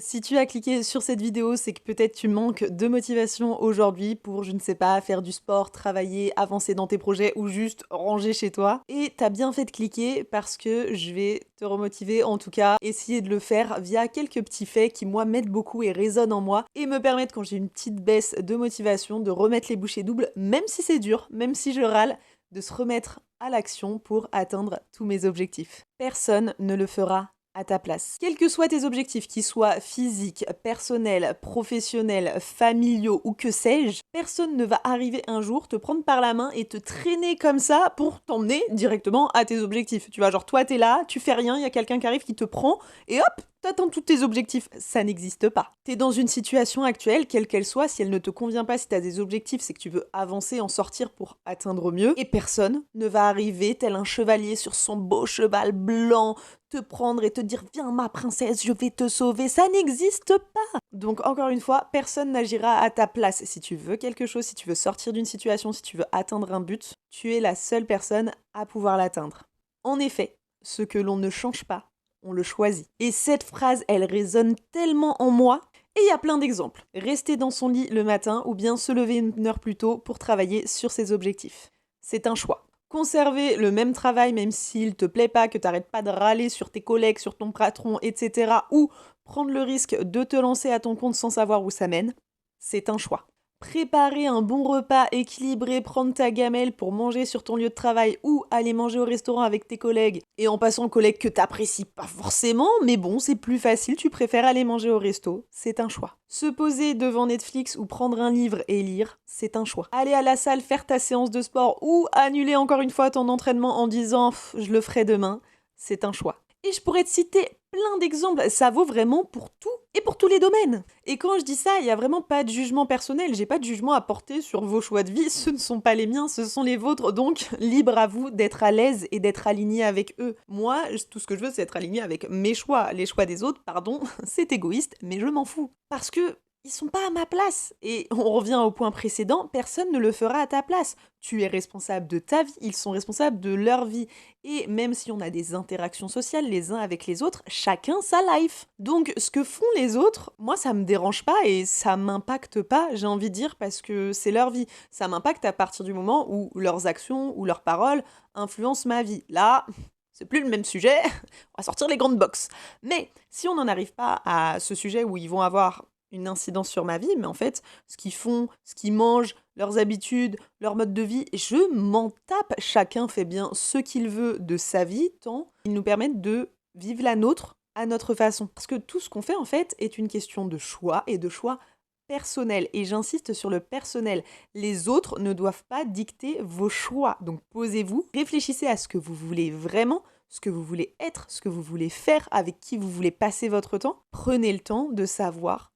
Si tu as cliqué sur cette vidéo, c'est que peut-être tu manques de motivation aujourd'hui pour, je ne sais pas, faire du sport, travailler, avancer dans tes projets ou juste ranger chez toi. Et t'as bien fait de cliquer parce que je vais te remotiver, en tout cas, essayer de le faire via quelques petits faits qui, moi, m'aident beaucoup et résonnent en moi et me permettent, quand j'ai une petite baisse de motivation, de remettre les bouchées doubles, même si c'est dur, même si je râle, de se remettre à l'action pour atteindre tous mes objectifs. Personne ne le fera à ta place. Quels que soient tes objectifs, qu'ils soient physiques, personnels, professionnels, familiaux ou que sais-je, personne ne va arriver un jour te prendre par la main et te traîner comme ça pour t'emmener directement à tes objectifs. Tu vois, genre toi t'es là, tu fais rien, il y a quelqu'un qui arrive qui te prend et hop, t'atteins tous tes objectifs. Ça n'existe pas. T'es dans une situation actuelle, quelle qu'elle soit, si elle ne te convient pas, si t'as des objectifs, c'est que tu veux avancer, en sortir pour atteindre mieux. Et personne ne va arriver tel un chevalier sur son beau cheval blanc, te prendre et te dire « Viens ma princesse, je vais te sauver », ça n'existe pas. Donc encore une fois, personne n'agira à ta place. Si tu veux quelque chose, si tu veux sortir d'une situation, si tu veux atteindre un but, tu es la seule personne à pouvoir l'atteindre. En effet, ce que l'on ne change pas, on le choisit. Et cette phrase, elle résonne tellement en moi. Et il y a plein d'exemples. Rester dans son lit le matin ou bien se lever une heure plus tôt pour travailler sur ses objectifs. C'est un choix. Conserver le même travail même s'il te plaît pas, que t'arrêtes pas de râler sur tes collègues, sur ton patron, etc. ou prendre le risque de te lancer à ton compte sans savoir où ça mène, c'est un choix. Préparer un bon repas équilibré, prendre ta gamelle pour manger sur ton lieu de travail ou aller manger au restaurant avec tes collègues et en passant collègues que t'apprécies pas forcément, mais bon, c'est plus facile, tu préfères aller manger au resto, c'est un choix. Se poser devant Netflix ou prendre un livre et lire, c'est un choix. Aller à la salle faire ta séance de sport ou annuler encore une fois ton entraînement en disant « je le ferai demain », c'est un choix. Et je pourrais te citer plein d'exemples, ça vaut vraiment pour tout et pour tous les domaines. Et quand je dis ça, il n'y a vraiment pas de jugement personnel, j'ai pas de jugement à porter sur vos choix de vie, ce ne sont pas les miens, ce sont les vôtres, donc libre à vous d'être à l'aise et d'être aligné avec eux. Moi, tout ce que je veux, c'est être aligné avec mes choix. Les choix des autres, pardon, c'est égoïste, mais je m'en fous. Parce que ils sont pas à ma place. Et on revient au point précédent, personne ne le fera à ta place. Tu es responsable de ta vie, ils sont responsables de leur vie. Et même si on a des interactions sociales les uns avec les autres, chacun sa life. Donc ce que font les autres, moi ça me dérange pas et ça m'impacte pas, j'ai envie de dire, parce que c'est leur vie. Ça m'impacte à partir du moment où leurs actions ou leurs paroles influencent ma vie. Là, c'est plus le même sujet, on va sortir les grandes boxes. Mais si on n'en arrive pas à ce sujet où ils vont avoir une incidence sur ma vie, mais en fait, ce qu'ils font, ce qu'ils mangent, leurs habitudes, leur mode de vie, je m'en tape. Chacun fait bien ce qu'il veut de sa vie, tant ils nous permettent de vivre la nôtre à notre façon. Parce que tout ce qu'on fait, en fait, est une question de choix et de choix personnel. Et j'insiste sur le personnel. Les autres ne doivent pas dicter vos choix. Donc posez-vous, réfléchissez à ce que vous voulez vraiment, ce que vous voulez être, ce que vous voulez faire, avec qui vous voulez passer votre temps. Prenez le temps de savoir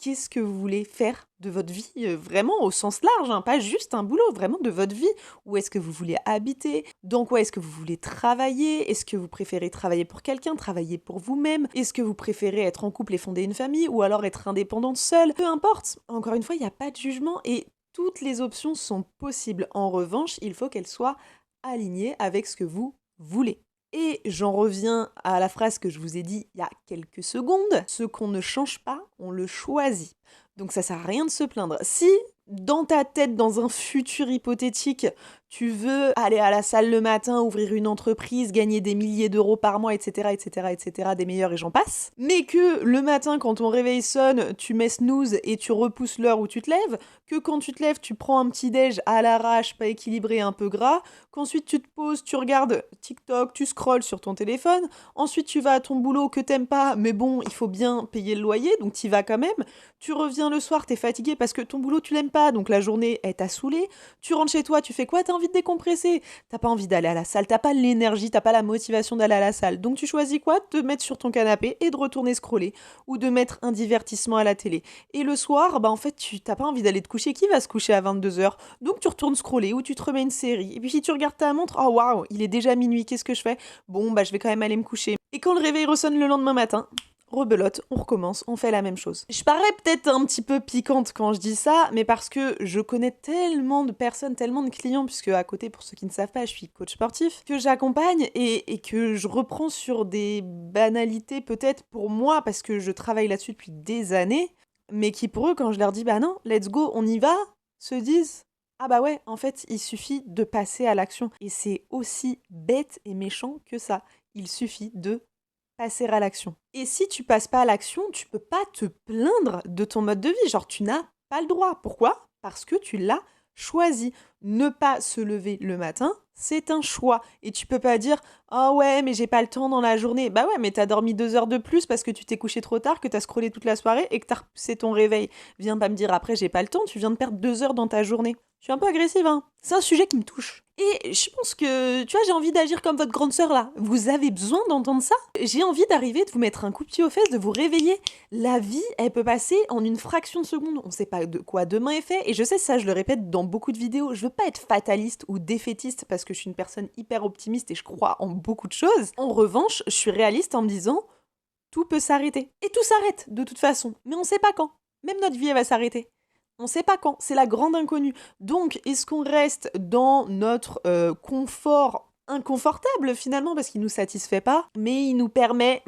qu'est-ce que vous voulez faire de votre vie, vraiment au sens large, hein, pas juste un boulot, vraiment de votre vie. Où est-ce que vous voulez habiter? Dans quoi est-ce que vous voulez travailler? Est-ce que vous préférez travailler pour quelqu'un, travailler pour vous-même? Est-ce que vous préférez être en couple et fonder une famille ou alors être indépendante seule? Peu importe, encore une fois, il n'y a pas de jugement et toutes les options sont possibles. En revanche, il faut qu'elles soient alignées avec ce que vous voulez. Et j'en reviens à la phrase que je vous ai dit il y a quelques secondes. Ce qu'on ne change pas, on le choisit. Donc ça sert à rien de se plaindre. Si dans ta tête, dans un futur hypothétique, tu veux aller à la salle le matin, ouvrir une entreprise, gagner des milliers d'euros par mois, etc., etc., etc., des meilleurs et j'en passe, mais que le matin, quand ton réveil sonne, tu mets snooze et tu repousses l'heure où tu te lèves, que quand tu te lèves, tu prends un petit déj à l'arrache, pas équilibré, un peu gras, qu'ensuite tu te poses, tu regardes TikTok, tu scrolles sur ton téléphone, ensuite tu vas à ton boulot que t'aimes pas, mais bon, il faut bien payer le loyer, donc t'y vas quand même, tu reviens le soir, t'es fatigué parce que ton boulot tu l'aimes pas, donc la journée elle t'a saoulé, tu rentres chez toi, tu fais quoi? T'as envie de décompresser, t'as pas envie d'aller à la salle, t'as pas l'énergie, t'as pas la motivation d'aller à la salle, donc tu choisis quoi? De te mettre sur ton canapé et de retourner scroller, ou de mettre un divertissement à la télé. Et le soir, bah en fait, t'as pas envie d'aller te coucher, qui va se coucher à 22h? Donc tu retournes scroller, ou tu te remets une série, et puis si tu regardes ta montre, oh waouh, il est déjà minuit, qu'est-ce que je fais? Bon, bah je vais quand même aller me coucher. Et quand le réveil ressonne le lendemain matin, rebelote, on recommence, on fait la même chose. Je parais peut-être un petit peu piquante quand je dis ça, mais parce que je connais tellement de personnes, tellement de clients, puisque à côté, pour ceux qui ne savent pas, je suis coach sportif, que j'accompagne et que je reprends sur des banalités peut-être pour moi, parce que je travaille là-dessus depuis des années, mais qui pour eux, quand je leur dis « bah non, let's go, on y va », se disent « ah bah ouais, en fait, il suffit de passer à l'action ». Et c'est aussi bête et méchant que ça. Il suffit de passer à l'action. Et si tu passes pas à l'action, tu peux pas te plaindre de ton mode de vie. Genre, tu n'as pas le droit. Pourquoi ? Parce que tu l'as choisi. Ne pas se lever le matin, c'est un choix. Et tu peux pas dire « ah ouais, mais j'ai pas le temps dans la journée ». Bah ouais, mais t'as dormi 2 heures de plus parce que tu t'es couché trop tard, que t'as scrollé toute la soirée et que t'as repoussé ton réveil. Viens pas me dire après « j'ai pas le temps », tu viens de perdre 2 heures dans ta journée. Je suis un peu agressive, hein. C'est un sujet qui me touche. Et je pense que, tu vois, j'ai envie d'agir comme votre grande sœur là. Vous avez besoin d'entendre ça. J'ai envie d'arriver, de vous mettre un coup de pied aux fesses, de vous réveiller. La vie, elle peut passer en une fraction de seconde. On sait pas de quoi demain est fait. Et je sais ça, je le répète dans beaucoup de vidéos. Je veux pas être fataliste ou défaitiste parce que je suis une personne hyper optimiste et je crois en beaucoup de choses. En revanche, je suis réaliste en me disant, tout peut s'arrêter. Et tout s'arrête de toute façon. Mais on sait pas quand. Même notre vie, elle va s'arrêter. On sait pas quand, c'est la grande inconnue. Donc, est-ce qu'on reste dans notre confort inconfortable finalement, parce qu'il nous satisfait pas, mais il nous permet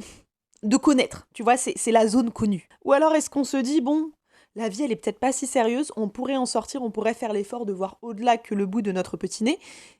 de connaître, tu vois, c'est la zone connue. Ou alors est-ce qu'on se dit, bon, la vie elle est peut-être pas si sérieuse, on pourrait en sortir, on pourrait faire l'effort de voir au-delà que le bout de notre petit nez,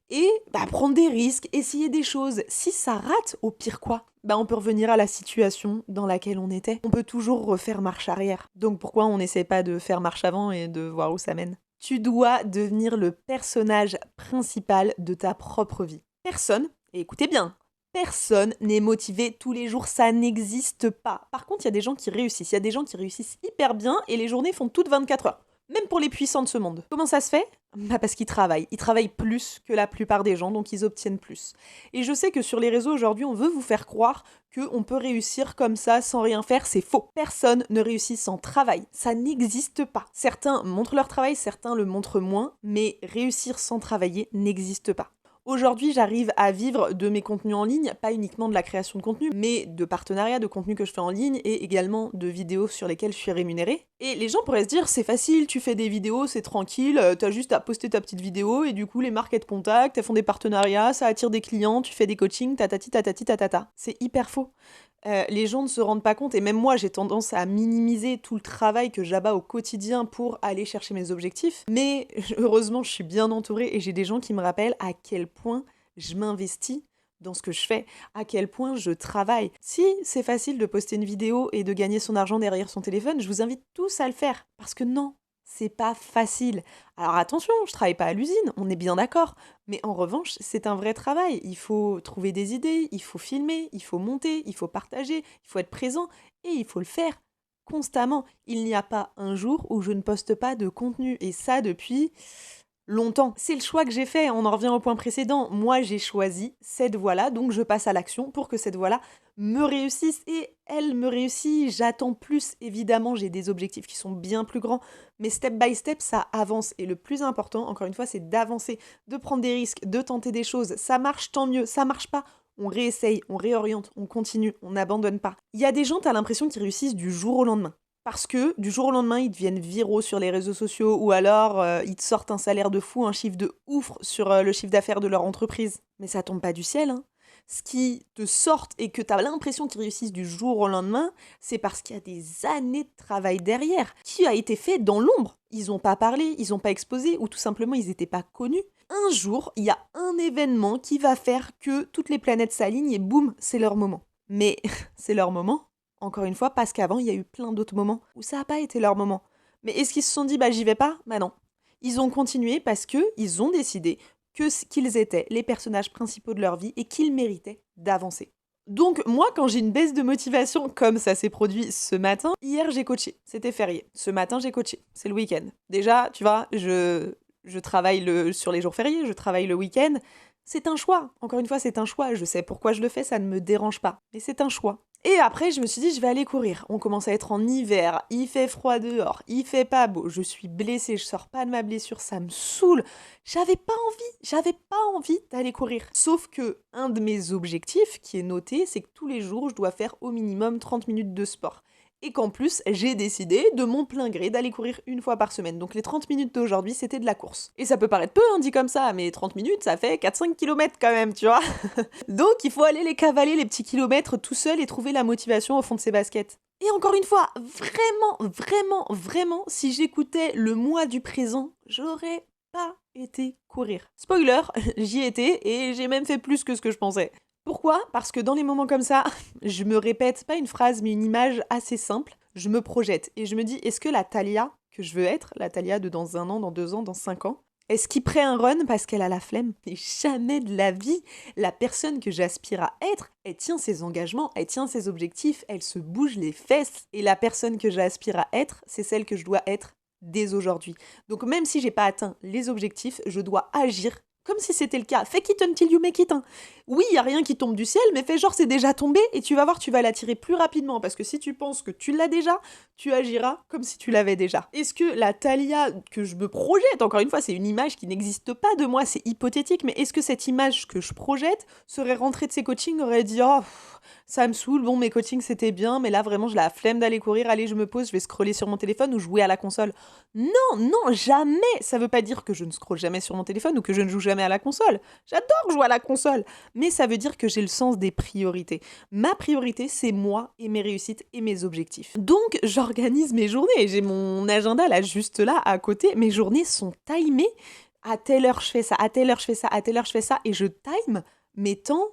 et prendre des risques, essayer des choses. Si ça rate, au pire quoi ? On peut revenir à la situation dans laquelle on était. On peut toujours refaire marche arrière. Donc pourquoi on n'essaie pas de faire marche avant et de voir où ça mène ? Tu dois devenir le personnage principal de ta propre vie. Personne, et écoutez bien, personne n'est motivé tous les jours, ça n'existe pas. Par contre, il y a des gens qui réussissent. Il y a des gens qui réussissent hyper bien et les journées font toutes 24 heures. Même pour les puissants de ce monde. Comment ça se fait ? Parce qu'ils travaillent. Ils travaillent plus que la plupart des gens, donc ils obtiennent plus. Et je sais que sur les réseaux aujourd'hui, on veut vous faire croire qu'on peut réussir comme ça sans rien faire. C'est faux. Personne ne réussit sans travail. Ça n'existe pas. Certains montrent leur travail, certains le montrent moins, mais réussir sans travailler n'existe pas. Aujourd'hui, j'arrive à vivre de mes contenus en ligne, pas uniquement de la création de contenu, mais de partenariats, de contenus que je fais en ligne et également de vidéos sur lesquelles je suis rémunérée. Et les gens pourraient se dire, c'est facile, tu fais des vidéos, c'est tranquille, t'as juste à poster ta petite vidéo et du coup les marques elles te contactent, elles font des partenariats, ça attire des clients, tu fais des coachings, tatati tatati tatata. C'est hyper faux. Les gens ne se rendent pas compte, et même moi j'ai tendance à minimiser tout le travail que j'abats au quotidien pour aller chercher mes objectifs, mais heureusement je suis bien entourée et j'ai des gens qui me rappellent à quel point je m'investis dans ce que je fais, à quel point je travaille. Si c'est facile de poster une vidéo et de gagner son argent derrière son téléphone, je vous invite tous à le faire, parce que non, c'est pas facile. Alors attention, je travaille pas à l'usine, on est bien d'accord. Mais en revanche, c'est un vrai travail. Il faut trouver des idées, il faut filmer, il faut monter, il faut partager, il faut être présent et il faut le faire constamment. Il n'y a pas un jour où je ne poste pas de contenu. Et ça depuis longtemps. C'est le choix que j'ai fait. On en revient au point précédent. Moi, j'ai choisi cette voie-là, donc je passe à l'action pour que cette voie-là me réussisse. Et elle me réussit. J'attends plus, évidemment. J'ai des objectifs qui sont bien plus grands. Mais step by step, ça avance. Et le plus important, encore une fois, c'est d'avancer, de prendre des risques, de tenter des choses. Ça marche, tant mieux. Ça marche pas, on réessaye, on réoriente, on continue, on n'abandonne pas. Il y a des gens, t'as l'impression qu'ils réussissent du jour au lendemain. Parce que du jour au lendemain, ils deviennent viraux sur les réseaux sociaux ou alors ils te sortent un salaire de fou, un chiffre de ouf sur le chiffre d'affaires de leur entreprise. Mais ça tombe pas du ciel, hein. Ce qui te sortent et que tu as l'impression qu'ils réussissent du jour au lendemain, c'est parce qu'il y a des années de travail derrière qui a été fait dans l'ombre. Ils n'ont pas parlé, ils n'ont pas exposé ou tout simplement ils n'étaient pas connus. Un jour, il y a un événement qui va faire que toutes les planètes s'alignent et boum, c'est leur moment. Mais c'est leur moment, encore une fois, parce qu'avant, il y a eu plein d'autres moments où ça n'a pas été leur moment. Mais est-ce qu'ils se sont dit, j'y vais pas ? Non. Ils ont continué parce qu'ils ont décidé qu'ils étaient les personnages principaux de leur vie et qu'ils méritaient d'avancer. Donc moi, quand j'ai une baisse de motivation, comme ça s'est produit ce matin, hier j'ai coaché, c'était férié. Ce matin j'ai coaché, c'est le week-end. Déjà, tu vois, je travaille sur les jours fériés, je travaille le week-end. C'est un choix, encore une fois c'est un choix, je sais pourquoi je le fais, ça ne me dérange pas. Mais c'est un choix. Et après, je me suis dit, je vais aller courir. On commence à être en hiver, il fait froid dehors, il fait pas beau, je suis blessée, je sors pas de ma blessure, ça me saoule. J'avais pas envie d'aller courir. Sauf que un de mes objectifs qui est noté, c'est que tous les jours, je dois faire au minimum 30 minutes de sport. Et qu'en plus, j'ai décidé de mon plein gré d'aller courir une fois par semaine. Donc les 30 minutes d'aujourd'hui, c'était de la course. Et ça peut paraître peu, hein, dit comme ça, mais 30 minutes, ça fait 4-5 kilomètres quand même, tu vois. Donc il faut aller les cavaler, les petits kilomètres, tout seul et trouver la motivation au fond de ses baskets. Et encore une fois, vraiment, si j'écoutais le moi du présent, j'aurais pas été courir. Spoiler, j'y étais et j'ai même fait plus que ce que je pensais. Pourquoi ? Parce que dans les moments comme ça, je me répète pas une phrase mais une image assez simple, je me projette et je me dis est-ce que la Thalia que je veux être, la Thalia de dans 1 an, dans 2 ans, dans 5 ans, est-ce qu'il prend un run parce qu'elle a la flemme ? Et jamais de la vie, la personne que j'aspire à être, elle tient ses engagements, elle tient ses objectifs, elle se bouge les fesses. Et la personne que j'aspire à être, c'est celle que je dois être dès aujourd'hui. Donc même si j'ai pas atteint les objectifs, je dois agir comme si c'était le cas. Fake it until you make it. Hein. Oui, il y a rien qui tombe du ciel, mais fais genre c'est déjà tombé et tu vas voir, tu vas l'attirer plus rapidement parce que si tu penses que tu l'as déjà, tu agiras comme si tu l'avais déjà. Est-ce que la Thalia que je me projette, encore une fois, c'est une image qui n'existe pas de moi, c'est hypothétique, mais est-ce que cette image que je projette serait rentrée de ses coachings, aurait dit oh ça me saoule, bon mes coachings c'était bien, mais là vraiment j'ai la flemme d'aller courir, allez je me pose, je vais scroller sur mon téléphone ou jouer à la console. Non, jamais. Ça veut pas dire que je ne scrolle jamais sur mon téléphone ou que je ne joue jamais à la console. J'adore jouer à la console. Mais ça veut dire que j'ai le sens des priorités. Ma priorité, c'est moi et mes réussites et mes objectifs. Donc, j'organise mes journées. J'ai mon agenda là, juste là, à côté. Mes journées sont timées. À telle heure, je fais ça. À telle heure, je fais ça. À telle heure, je fais ça. Et je time mes temps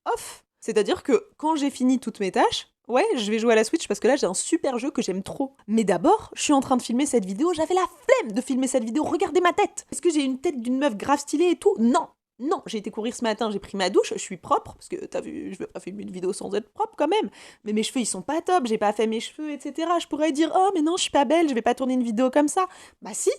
off. C'est-à-dire que quand j'ai fini toutes mes tâches, ouais, je vais jouer à la Switch parce que là, j'ai un super jeu que j'aime trop. Mais d'abord, je suis en train de filmer cette vidéo, j'avais la flemme de filmer cette vidéo, regardez ma tête. Est-ce que j'ai une tête d'une meuf grave stylée et tout ? Non, j'ai été courir ce matin, j'ai pris ma douche, je suis propre, parce que t'as vu, je vais pas filmer une vidéo sans être propre quand même. Mais mes cheveux, ils sont pas top, j'ai pas fait mes cheveux, etc. Je pourrais dire, oh mais non, je suis pas belle, je vais pas tourner une vidéo comme ça. Bah si.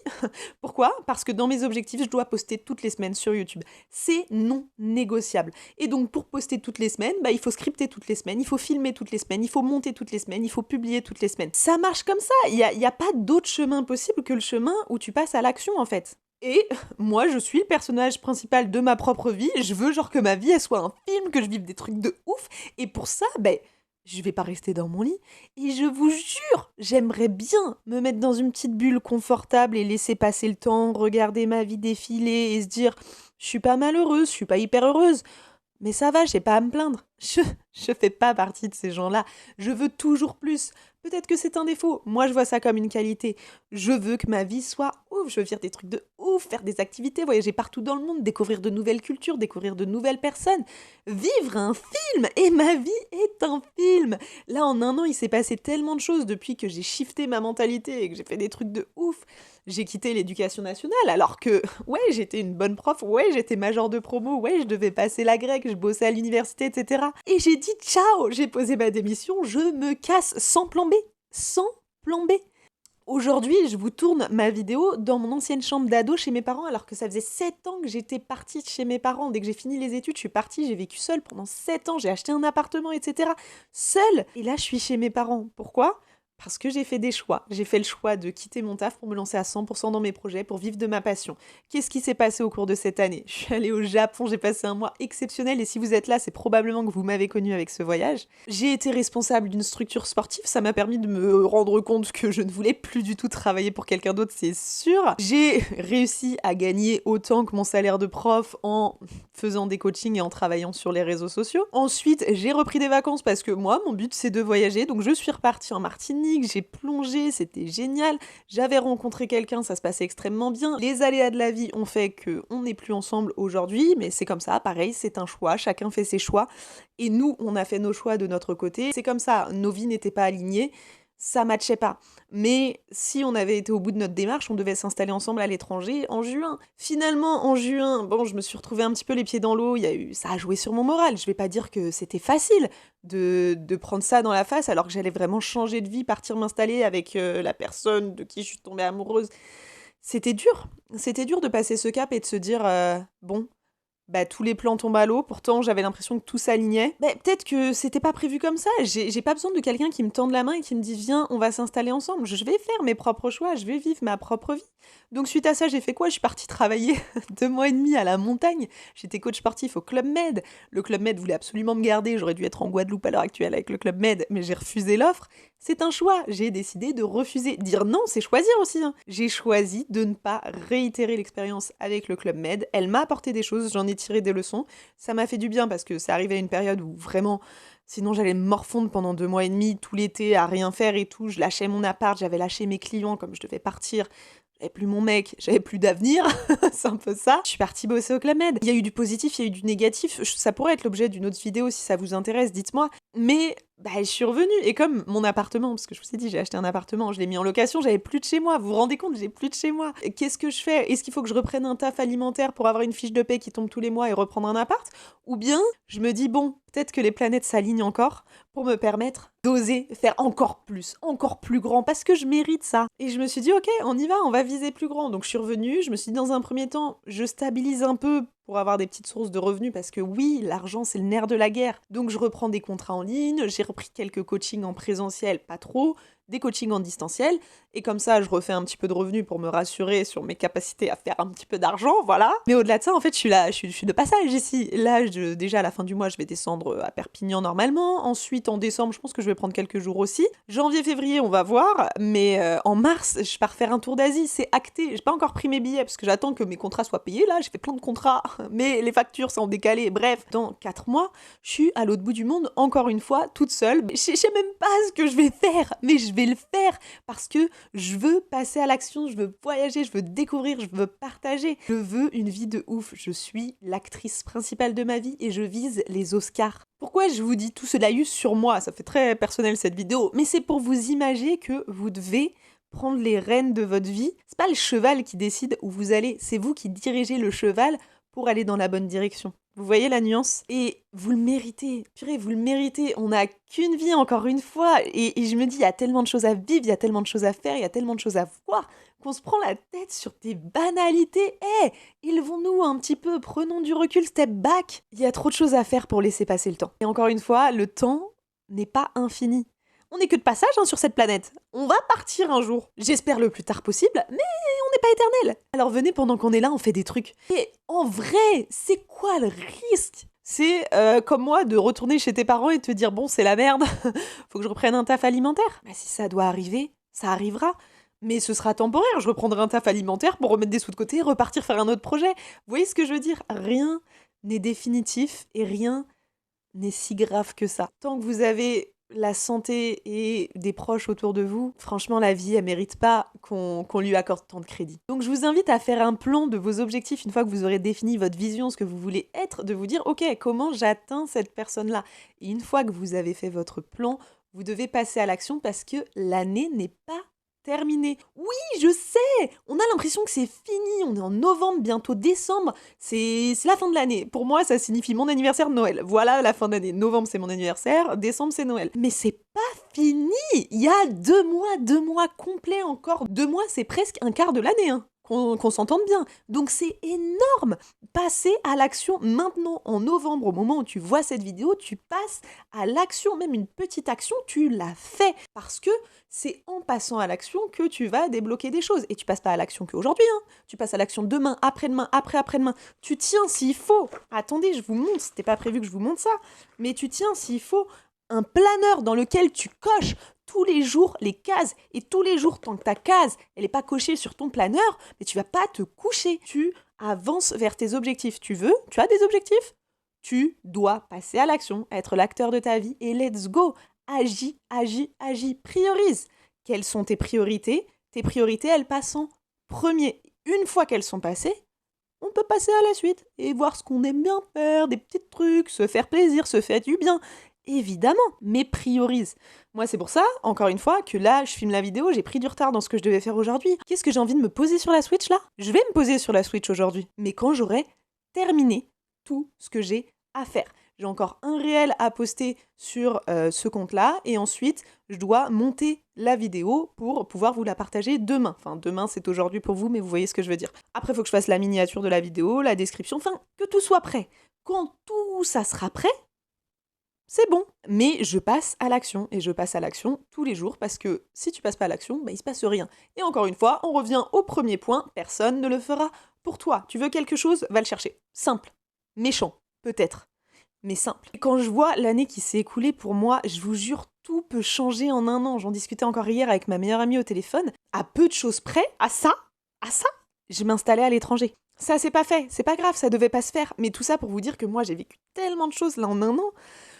Pourquoi ? Parce que dans mes objectifs, je dois poster toutes les semaines sur YouTube. C'est non négociable. Et donc pour poster toutes les semaines, bah il faut scripter toutes les semaines, il faut filmer toutes les semaines, il faut monter toutes les semaines, il faut publier toutes les semaines. Ça marche comme ça, il y a pas d'autre chemin possible que le chemin où tu passes à l'action en fait. Et moi, je suis le personnage principal de ma propre vie. Je veux genre que ma vie, elle soit un film, que je vive des trucs de ouf. Et pour ça, ben, je vais pas rester dans mon lit. Et je vous jure, j'aimerais bien me mettre dans une petite bulle confortable et laisser passer le temps, regarder ma vie défiler et se dire, je suis pas malheureuse, je suis pas hyper heureuse. Mais ça va, j'ai pas à me plaindre. Je fais pas partie de ces gens-là. Je veux toujours plus. Peut-être que c'est un défaut. Moi, je vois ça comme une qualité. Je veux que ma vie soit ouf. Je veux faire des trucs de ouf, faire des activités, voyager partout dans le monde, découvrir de nouvelles cultures, découvrir de nouvelles personnes. Vivre un film. Et ma vie est un film. Là, en 1 an, il s'est passé tellement de choses depuis que j'ai shifté ma mentalité et que j'ai fait des trucs de ouf. J'ai quitté l'éducation nationale alors que, ouais, j'étais une bonne prof, ouais, j'étais major de promo, ouais, je devais passer la grecque, je bossais à l'université, etc. Et j'ai dit ciao, j'ai posé ma démission, je me casse sans plan B. Sans plan B. Aujourd'hui, je vous tourne ma vidéo dans mon ancienne chambre d'ado chez mes parents, alors que ça faisait 7 ans que j'étais partie de chez mes parents. Dès que j'ai fini les études, je suis partie, j'ai vécu seule pendant 7 ans, j'ai acheté un appartement, etc. Seule. Et là, je suis chez mes parents. Pourquoi ? Parce que j'ai fait des choix. J'ai fait le choix de quitter mon taf pour me lancer à 100% dans mes projets, pour vivre de ma passion. Qu'est-ce qui s'est passé au cours de cette année ? Je suis allée au Japon, j'ai passé un mois exceptionnel et si vous êtes là, c'est probablement que vous m'avez connue avec ce voyage. J'ai été responsable d'une structure sportive, ça m'a permis de me rendre compte que je ne voulais plus du tout travailler pour quelqu'un d'autre, c'est sûr. J'ai réussi à gagner autant que mon salaire de prof en faisant des coachings et en travaillant sur les réseaux sociaux. Ensuite, j'ai repris des vacances parce que moi, mon but, c'est de voyager, donc je suis repartie en Martinique, j'ai plongé, c'était génial. J'avais rencontré quelqu'un, ça se passait extrêmement bien. Les aléas de la vie ont fait qu'on n'est plus ensemble aujourd'hui, mais c'est comme ça, pareil, c'est un choix, chacun fait ses choix. Et nous, on a fait nos choix de notre côté. C'est comme ça, nos vies n'étaient pas alignées, ça matchait pas. Mais si on avait été au bout de notre démarche, on devait s'installer ensemble à l'étranger en juin. Finalement, en juin, bon, je me suis retrouvée un petit peu les pieds dans l'eau, ça a joué sur mon moral. Je vais pas dire que c'était facile de prendre ça dans la face alors que j'allais vraiment changer de vie, partir m'installer avec la personne de qui je suis tombée amoureuse. C'était dur de passer ce cap et de se dire, bon, bah, tous les plans tombent à l'eau. Pourtant, j'avais l'impression que tout s'alignait. Bah, peut-être que c'était pas prévu comme ça. J'ai pas besoin de quelqu'un qui me tende la main et qui me dit viens, on va s'installer ensemble. Je vais faire mes propres choix, je vais vivre ma propre vie. Donc suite à ça, j'ai fait quoi? Je suis partie travailler 2 mois et demi à la montagne. J'étais coach sportif au Club Med. Le Club Med voulait absolument me garder. J'aurais dû être en Guadeloupe à l'heure actuelle avec le Club Med, mais j'ai refusé l'offre. C'est un choix. J'ai décidé de refuser. Dire non, c'est choisir aussi, hein. J'ai choisi de ne pas réitérer l'expérience avec le Club Med. Elle m'a apporté des choses, j'en ai tiré des leçons. Ça m'a fait du bien parce que c'est arrivé à une période où vraiment, sinon j'allais me morfondre pendant 2 mois et demi, tout l'été, à rien faire et tout. Je lâchais mon appart, j'avais lâché mes clients comme je devais partir. J'avais plus mon mec, j'avais plus d'avenir, c'est un peu ça. Je suis partie bosser au Club Med. Il y a eu du positif, il y a eu du négatif. Ça pourrait être l'objet d'une autre vidéo si ça vous intéresse, dites-moi. Mais je suis revenue. Et comme mon appartement, parce que je vous ai dit, j'ai acheté un appartement, je l'ai mis en location, j'avais plus de chez moi. Vous vous rendez compte, j'ai plus de chez moi. Qu'est-ce que je fais? Est-ce qu'il faut que je reprenne un taf alimentaire pour avoir une fiche de paie qui tombe tous les mois et reprendre un appart? Ou bien, je me dis, bon, peut-être que les planètes s'alignent encore pour me permettre d'oser faire encore plus grand, parce que je mérite ça. Et je me suis dit, ok, on y va, on va viser plus grand. Donc je suis revenue, je me suis dit, dans un premier temps, je stabilise un peu pour avoir des petites sources de revenus, parce que oui, l'argent, c'est le nerf de la guerre. Donc je reprends des contrats en ligne, j'ai repris quelques coachings en présentiel, pas trop, des coachings en distanciel, et comme ça, je refais un petit peu de revenus pour me rassurer sur mes capacités à faire un petit peu d'argent, voilà. Mais au-delà de ça, en fait, je suis de passage ici. Là, déjà, à la fin du mois, je vais descendre à Perpignan normalement. Ensuite, en décembre, je pense que je vais prendre quelques jours aussi. Janvier, février, on va voir. Mais en mars, je pars faire un tour d'Asie, c'est acté. J'ai pas encore pris mes billets, parce que j'attends que mes contrats soient payés, là. J'ai fait plein de contrats, mais les factures sont décalées. Bref, dans 4 mois, je suis à l'autre bout du monde, encore une fois, toute seule. Je sais même pas ce que je vais faire, mais je vais le faire, parce que je veux passer à l'action, je veux voyager, je veux découvrir, je veux partager. Je veux une vie de ouf. Je suis l'actrice principale de ma vie et je vise les Oscars. Pourquoi je vous dis tout ce laïus sur moi? Ça fait très personnel cette vidéo, mais c'est pour vous imaginer que vous devez prendre les rênes de votre vie. C'est pas le cheval qui décide où vous allez, c'est vous qui dirigez le cheval pour aller dans la bonne direction. Vous voyez la nuance? Et vous le méritez. Purée, vous le méritez. On n'a qu'une vie, encore une fois. Et je me dis, il y a tellement de choses à vivre, il y a tellement de choses à faire, il y a tellement de choses à voir, qu'on se prend la tête sur des banalités. Élevons-nous un petit peu, prenons du recul, step back. Il y a trop de choses à faire pour laisser passer le temps. Et encore une fois, le temps n'est pas infini. On n'est que de passage sur cette planète. On va partir un jour. J'espère le plus tard possible, mais on n'est pas éternel. Alors venez, pendant qu'on est là, on fait des trucs. Et en vrai, c'est quoi le risque? C'est comme moi de retourner chez tes parents et te dire bon, c'est la merde, faut que je reprenne un taf alimentaire. Si ça doit arriver, ça arrivera. Mais ce sera temporaire, je reprendrai un taf alimentaire pour remettre des sous de côté et repartir faire un autre projet. Vous voyez ce que je veux dire? Rien n'est définitif et rien n'est si grave que ça. Tant que vous avez la santé et des proches autour de vous, franchement, la vie, elle mérite pas qu'on lui accorde tant de crédit. Donc je vous invite à faire un plan de vos objectifs une fois que vous aurez défini votre vision, ce que vous voulez être, de vous dire, ok, comment j'atteins cette personne-là? Et une fois que vous avez fait votre plan, vous devez passer à l'action parce que l'année n'est pas terminée. Oui, je sais, on a l'impression que c'est fini, on est en novembre, bientôt décembre, c'est la fin de l'année. Pour moi, ça signifie mon anniversaire de Noël. Voilà la fin d'année. Novembre, c'est mon anniversaire, décembre, c'est Noël. Mais c'est pas fini. Il y a 2 mois complets encore. 2 mois, c'est presque un quart de l'année, hein. Qu'on s'entende bien. Donc c'est énorme. Passez à l'action maintenant, en novembre, au moment où tu vois cette vidéo, tu passes à l'action, même une petite action, tu la fais. Parce que c'est en passant à l'action que tu vas débloquer des choses. Et tu passes pas à l'action qu'aujourd'hui, hein. Tu passes à l'action demain, après-demain, après-après-demain. Tu tiens s'il faut. Attendez, je vous montre, c'était pas prévu que je vous montre ça, mais tu tiens s'il faut un planeur dans lequel tu coches tous les jours les cases. Et tous les jours, tant que ta case, elle n'est pas cochée sur ton planeur, mais tu vas pas te coucher. Tu avances vers tes objectifs. Tu as des objectifs? Tu dois passer à l'action, être l'acteur de ta vie et let's go. Agis, agis, agis. Priorise. Quelles sont tes priorités? Tes priorités, elles passent en premier. Une fois qu'elles sont passées, on peut passer à la suite et voir ce qu'on aime bien faire, des petits trucs, se faire plaisir, se faire du bien. Évidemment, mais priorise. Moi, c'est pour ça, encore une fois, que là, je filme la vidéo, j'ai pris du retard dans ce que je devais faire aujourd'hui. Qu'est-ce que j'ai envie de me poser sur la Switch, là? Je vais me poser sur la Switch aujourd'hui, mais quand j'aurai terminé tout ce que j'ai à faire. j'ai encore un réel à poster sur ce compte-là, et ensuite, je dois monter la vidéo pour pouvoir vous la partager demain. Enfin, demain, c'est aujourd'hui pour vous, mais vous voyez ce que je veux dire. Après, il faut que je fasse la miniature de la vidéo, la description, enfin, que tout soit prêt. Quand tout ça sera prêt, c'est bon. Mais je passe à l'action, et je passe à l'action tous les jours, parce que si tu passes pas à l'action, bah, il se passe rien. Et encore une fois, on revient au premier point, personne ne le fera pour toi. Tu veux quelque chose, va le chercher. Simple. Méchant, peut-être, mais simple. Quand je vois l'année qui s'est écoulée pour moi, je vous jure, tout peut changer en un an. J'en discutais encore hier avec ma meilleure amie au téléphone. À peu de choses près, à ça, je m'installais à l'étranger. Ça, c'est pas fait, c'est pas grave, ça devait pas se faire. Mais tout ça pour vous dire que moi, j'ai vécu tellement de choses là en un an,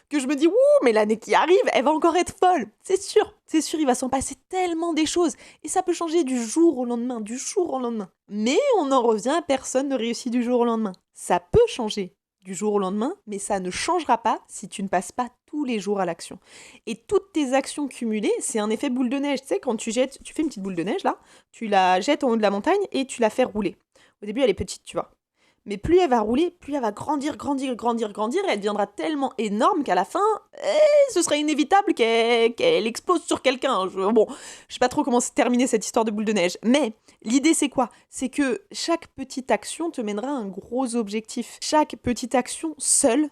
que je me dis, ouh, mais l'année qui arrive, elle va encore être folle. C'est sûr, il va s'en passer tellement des choses. Et ça peut changer du jour au lendemain, du jour au lendemain. Mais on en revient, personne ne réussit du jour au lendemain. Ça peut changer du jour au lendemain, mais ça ne changera pas si tu ne passes pas tous les jours à l'action. Et toutes tes actions cumulées, c'est un effet boule de neige. Tu sais, quand tu fais une petite boule de neige, là, tu la jettes en haut de la montagne et tu la fais rouler. Au début, elle est petite, tu vois. Mais plus elle va rouler, plus elle va grandir, et elle deviendra tellement énorme qu'à la fin, ce sera inévitable qu'elle explose sur quelqu'un. Bon, je sais pas trop comment se terminer cette histoire de boule de neige, mais l'idée c'est quoi? C'est que chaque petite action te mènera à un gros objectif. Chaque petite action seule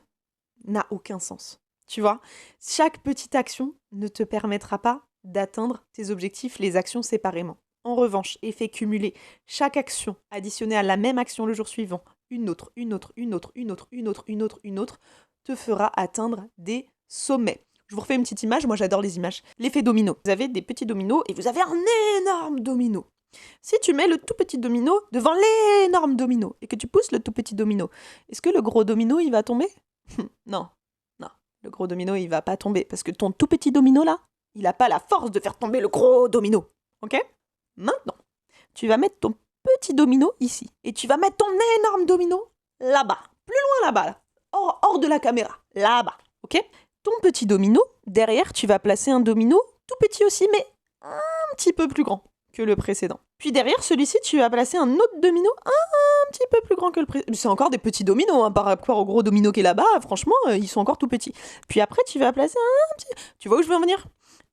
n'a aucun sens. Tu vois? Chaque petite action ne te permettra pas d'atteindre tes objectifs, les actions séparément. En revanche, effet cumulé, chaque action additionnée à la même action le jour suivant, une autre, te fera atteindre des sommets. Je vous refais une petite image, moi j'adore les images. L'effet domino. Vous avez des petits dominos et vous avez un énorme domino. Si tu mets le tout petit domino devant l'énorme domino et que tu pousses le tout petit domino, est-ce que le gros domino il va tomber? Non, le gros domino il va pas tomber parce que ton tout petit domino là, il a pas la force de faire tomber le gros domino. Ok? Maintenant, tu vas mettre ton petit domino ici. Et tu vas mettre ton énorme domino là-bas. Plus loin là-bas. Là. Hors de la caméra. Là-bas. Ok? Ton petit domino, derrière, tu vas placer un domino tout petit aussi, mais un petit peu plus grand que le précédent. Puis derrière, celui-ci, tu vas placer un autre domino un petit peu plus grand que le précédent. C'est encore des petits dominos, hein, par rapport au gros domino qui est là-bas. Franchement, ils sont encore tout petits. Puis après, tu vas placer un petit... Tu vois où je veux en venir?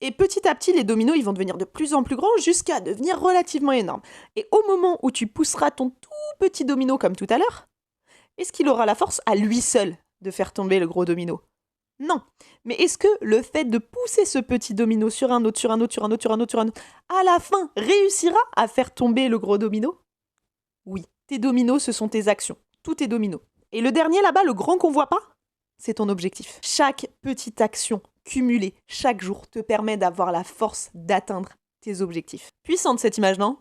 Et petit à petit, les dominos, ils vont devenir de plus en plus grands jusqu'à devenir relativement énormes. Et au moment où tu pousseras ton tout petit domino comme tout à l'heure, est-ce qu'il aura la force à lui seul de faire tomber le gros domino? Non. Mais est-ce que le fait de pousser ce petit domino sur un autre, à la fin, réussira à faire tomber le gros domino? Oui. Tes dominos, ce sont tes actions. Tous tes dominos. Et le dernier là-bas, le grand qu'on voit pas, c'est ton objectif. Chaque petite action cumulée chaque jour te permet d'avoir la force d'atteindre tes objectifs. Puissante cette image, non?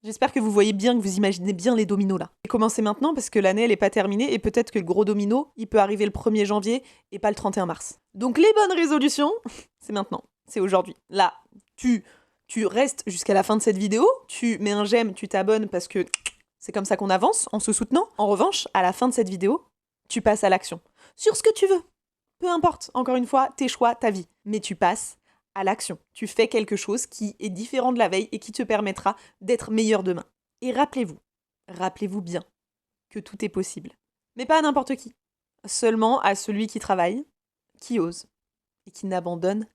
J'espère que vous voyez bien, que vous imaginez bien les dominos là. Et commencez maintenant parce que l'année elle est pas terminée et peut-être que le gros domino, il peut arriver le 1er janvier et pas le 31 mars. Donc les bonnes résolutions, c'est maintenant, c'est aujourd'hui. Là, tu restes jusqu'à la fin de cette vidéo, tu mets un j'aime, tu t'abonnes parce que c'est comme ça qu'on avance en se soutenant. En revanche, à la fin de cette vidéo, tu passes à l'action. Sur ce que tu veux. Peu importe, encore une fois, tes choix, ta vie. Mais tu passes à l'action. Tu fais quelque chose qui est différent de la veille et qui te permettra d'être meilleur demain. Et rappelez-vous bien que tout est possible. Mais pas à n'importe qui. Seulement à celui qui travaille, qui ose et qui n'abandonne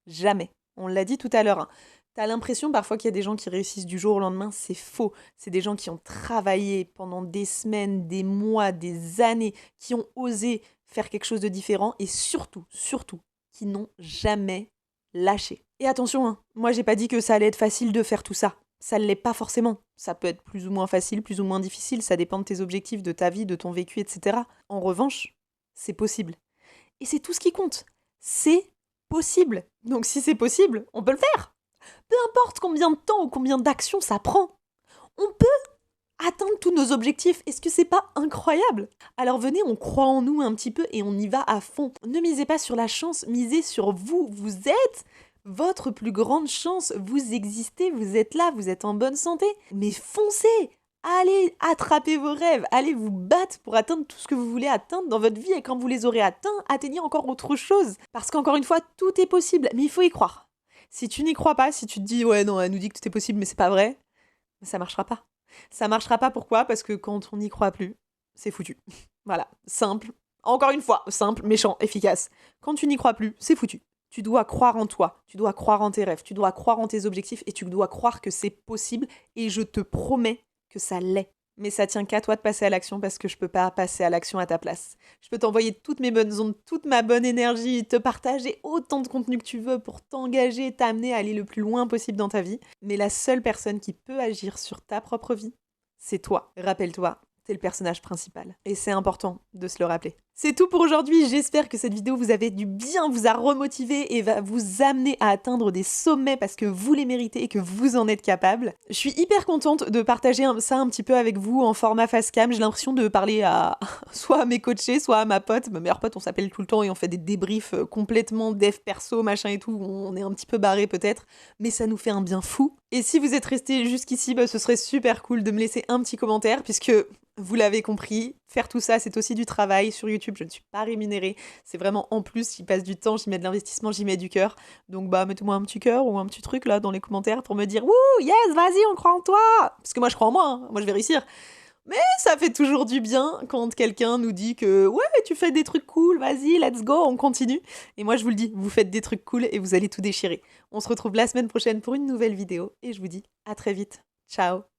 jamais. On l'a dit tout à l'heure, hein. T'as l'impression parfois qu'il y a des gens qui réussissent du jour au lendemain, c'est faux. C'est des gens qui ont travaillé pendant des semaines, des mois, des années, qui ont osé faire quelque chose de différent et surtout, qui n'ont jamais lâché. Et attention, hein, moi j'ai pas dit que ça allait être facile de faire tout ça. Ça ne l'est pas forcément. Ça peut être plus ou moins facile, plus ou moins difficile, ça dépend de tes objectifs, de ta vie, de ton vécu, etc. En revanche, c'est possible. Et c'est tout ce qui compte. C'est possible. Donc si c'est possible, on peut le faire. Peu importe combien de temps ou combien d'actions ça prend, on peut atteindre tous nos objectifs. Est-ce que c'est pas incroyable? Alors venez, on croit en nous un petit peu et on y va à fond. Ne misez pas sur la chance, misez sur vous. Vous êtes votre plus grande chance. Vous existez, vous êtes là, vous êtes en bonne santé. Mais foncez! Allez attraper vos rêves, allez vous battre pour atteindre tout ce que vous voulez atteindre dans votre vie et quand vous les aurez atteints, atteignez encore autre chose. Parce qu'encore une fois, tout est possible, mais il faut y croire. Si tu n'y crois pas, si tu te dis « ouais non, elle nous dit que tout est possible mais c'est pas vrai », ça marchera pas. Ça marchera pas, pourquoi? Parce que quand on n'y croit plus, c'est foutu. Voilà, simple Encore une fois, simple, méchant, efficace. Quand tu n'y crois plus, c'est foutu. Tu dois croire en toi, tu dois croire en tes rêves, tu dois croire en tes objectifs et tu dois croire que c'est possible et je te promets que ça l'est. Mais ça tient qu'à toi de passer à l'action parce que je peux pas passer à l'action à ta place. Je peux t'envoyer toutes mes bonnes ondes, toute ma bonne énergie, te partager autant de contenu que tu veux pour t'engager, t'amener à aller le plus loin possible dans ta vie. Mais la seule personne qui peut agir sur ta propre vie, c'est toi. Rappelle-toi, t'es le personnage principal. Et c'est important de se le rappeler. C'est tout pour aujourd'hui, j'espère que cette vidéo vous avait du bien, vous a remotivé et va vous amener à atteindre des sommets parce que vous les méritez et que vous en êtes capable. Je suis hyper contente de partager ça un petit peu avec vous en format face cam, j'ai l'impression de parler à soit à mes coachés, soit à ma pote, ma meilleure pote, on s'appelle tout le temps et on fait des débriefs complètement dev perso, machin et tout, on est un petit peu barré peut-être, mais ça nous fait un bien fou. Et si vous êtes resté jusqu'ici, ce serait super cool de me laisser un petit commentaire puisque vous l'avez compris, faire tout ça, c'est aussi du travail. Sur YouTube, je ne suis pas rémunérée. C'est vraiment en plus, j'y passe du temps, j'y mets de l'investissement, j'y mets du cœur. Donc mettez-moi un petit cœur ou un petit truc là dans les commentaires pour me dire « Wouh, yes, vas-y, on croit en toi !» Parce que moi, je crois en moi, hein. Moi, je vais réussir. Mais ça fait toujours du bien quand quelqu'un nous dit que « Ouais, tu fais des trucs cool, vas-y, let's go, on continue. » Et moi, je vous le dis, vous faites des trucs cool et vous allez tout déchirer. On se retrouve la semaine prochaine pour une nouvelle vidéo et je vous dis à très vite. Ciao.